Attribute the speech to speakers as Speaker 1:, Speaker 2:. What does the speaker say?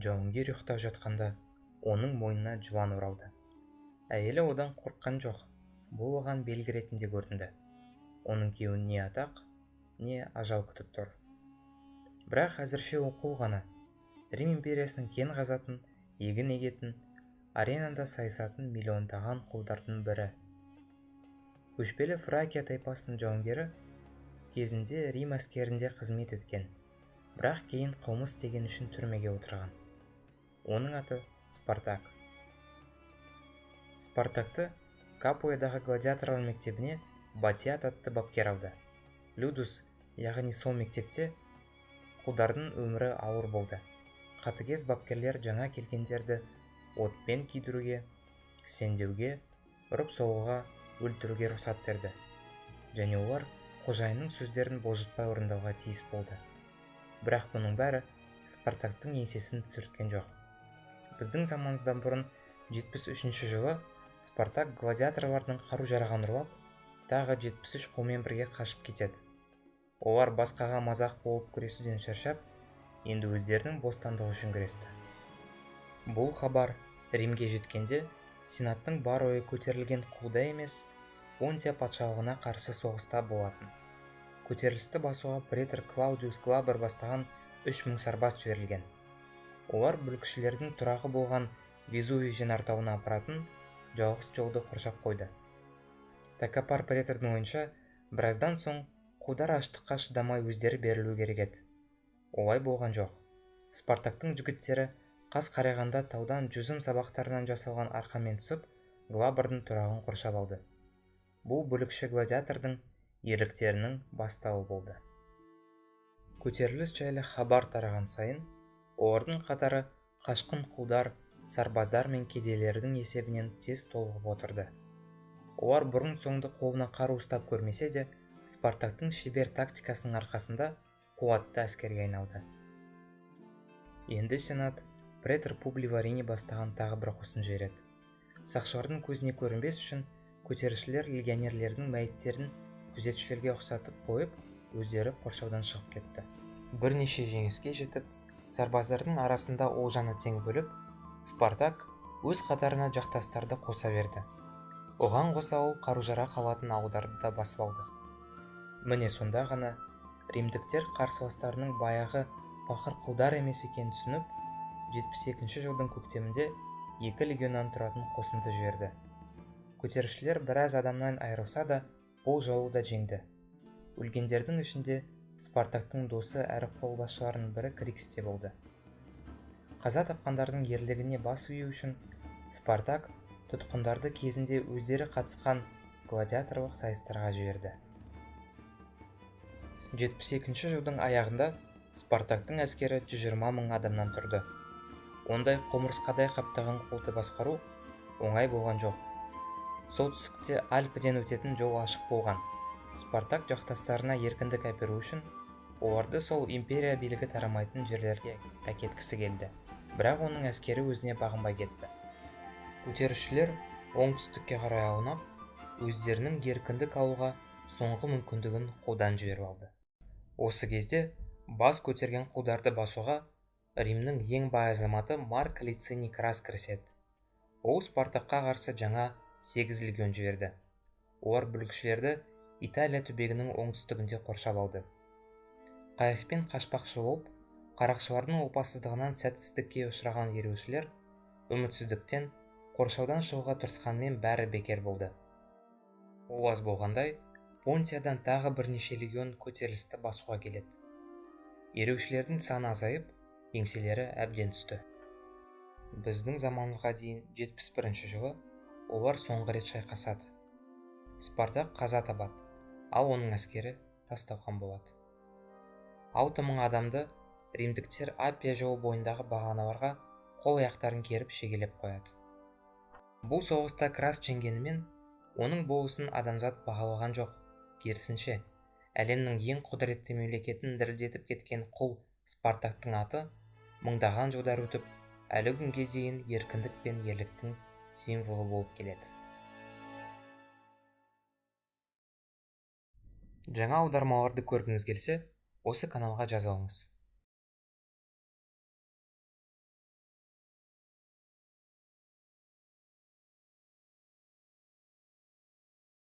Speaker 1: Жауынгер ұйықтап жатқанда оның мойнына жылан оралды. Әйелі одан қорыққан жоқ, бұл оған белгі ретінде көрінді. Оның күйеуін не атақ, не ажал күтіп тұр. Бірақ әзірше ол құл ғана. Рим империясының кен қазатын, егін егетін, аренада сайысатын миллиондаған құлдардың бірі. Көшпелі Фракия тайпасының жауынгері кезінде Рим әскерінде қызмет еткен, бірақ кейін қылмыс істеген үшін түрмеге отырған. Оның аты Спартак. Спартакты Капуядағы гладиаторлар мектебіне Батиат атты бапкер алды. Людус, яғни сол мектепте құлдардың өмірі ауыр болды. Қатыгез бапкерлер жаңа келгендерді отпен күйдіруге, кісендеуге, ұрып-соғуға, өлтіруге рұқсат берді. Және олар қожайынның сөздерін бұлжытпай орындауға тиіс болды. Бірақ бұның бәрі Спартактың еңсесін түсірткен жоқ. Біздің заманымыздан бұрын 73 жылы Спартак гладиаторлардың қару-жарағын ұрлап, тағы 73 құлмен бірге қашып кетеді. Олар басқаға мазақ болып күресуден шаршап, енді өздерінің бостандығы үшін күресті. Бұл хабар Римге жеткенде, сенаттың бар ойы көтерілген құлда емес, Понтия патшалығына қарсы соғыста болатын. Көтерілісті басуға претор Клаудиус Глабер бастаған 3000 сарбаз жіберілген. Олар бүлікшілердің тұрағы болған Везувий жанартауына апаратын жалғыз жолды қоршап қойды. Тәкаппар претордың ойынша, біраздан соң құлдар аштыққа шыдамай өздері берілу керек еді. Олай болған жоқ. Спартактың жігіттері қас қарайғанда таудан жүзім сабақтарынан жасалған арқанмен түсіп, Глабердің тұрағын қоршап алды. Бұл бүлікші гладиатордың ерліктерінің бастауы болды. Көтеріліс жайлы хабар тараған сайын, олардың қатары қашқын құлдар, сарбаздар мен кедейлердің есебінен тез толығып отырды. Олар бұрын соңды қолына қару ұстап көрмесе де, Спартактың шебер тактикасының арқасында қуатты әскерге айналды. Енді сенат претор Публий Варини бастаған тағы бір қосын жібереді. Сақшылардың көзіне көрінбес үшін көтерілісшілер легионерлердің мәйіттерін күзетшілерге ұқсатып қойып, өздері қоршаудан шығып кетті. Бірнеше жеңіске жетіп, сарбаздардың арасында олжаны тең бөліп, Спартак өз қатарына жақтастарды қоса берді. Оған қоса ол қару-жарақ алатын ауылдарды да басып алды. Міне сонда ғана римдіктер қарсыластарының баяғы пақыр құлдар емес екенін түсініп, 72 жылдың көктемінде 2 легионнан тұратын қосынды жіберді. Көтерілісшілер біраз адамнан айырылса да, бұл жолы да жеңді. Өлгендердің ішінде Спартактың досы әрі қолбасшыларының бірі Крикс те болды. Қаза тапқандардың ерлігіне бас ию үшін Спартак тұтқындарды кезінде өздері қатысқан гладиаторлық сайыстарға жіберді. 72 жылдың аяғында Спартактың әскері 120 000 адамнан тұрды. Ондай құмырсқадай қаптаған қолды басқару оңай болған жоқ. Солтүстікте Альпіден өтетін жол ашық болған. Спартак жақтастарына еркіндік әперу үшін оларды сол империя билігі тарамайтын жерлерге әкеткісі келді. Бірақ оның әскері өзіне бағынбай кетті. Көтерілісшілер оңтүстікке қарай аунап, өздерінің еркіндік алуға соңғы мүмкіндігін қолдан жіберіп алды. Осы кезде бас көтерген құлдарды басуға Римнің ең бай азаматы Марк Лициний Крас кіріседі. Ол Спартакқа қарсы жаңа 8 легион жіберді. Олар бүлікшілерді Италия түбегінің оңтүстігінде қоршап алды. Қайықпен қашпақшы болып, қарақшылардың опасыздығынан сәтсіздікке ұшыраған ереуілшілер үмітсіздіктен қоршаудан шығуға тырысқанмен бәрі бекер болды. Ол аз болғандай, Понтиядан тағы бірнеше легион көтерілісті басуға келеді. Ереуілшілердің саны азайып, еңселері әбден түсті. Біздің заманымызға дейін 71 жылы олар соңғы рет шайқасады. Спартак қаза табады, ал оның әскері тасталған болады. 6000 адамды римдіктер Аппия жолы бойындағы бағаналарға қол аяқтарын керіп шегелеп қояды. Бұл соғыста Крас жеңгенімен, оның болысын адамзат бағалаған жоқ. Керісінше, әлемнің ең құдіретті мемлекетін дірілдетіп кеткен құл Спартактың аты мыңдаған жылдар өтіп, әлі күнге дейін еркіндік пен ерліктің символы болып келеді. Жаңа аудармаларды көргіңіз келсе, осы каналға жазылыңыз.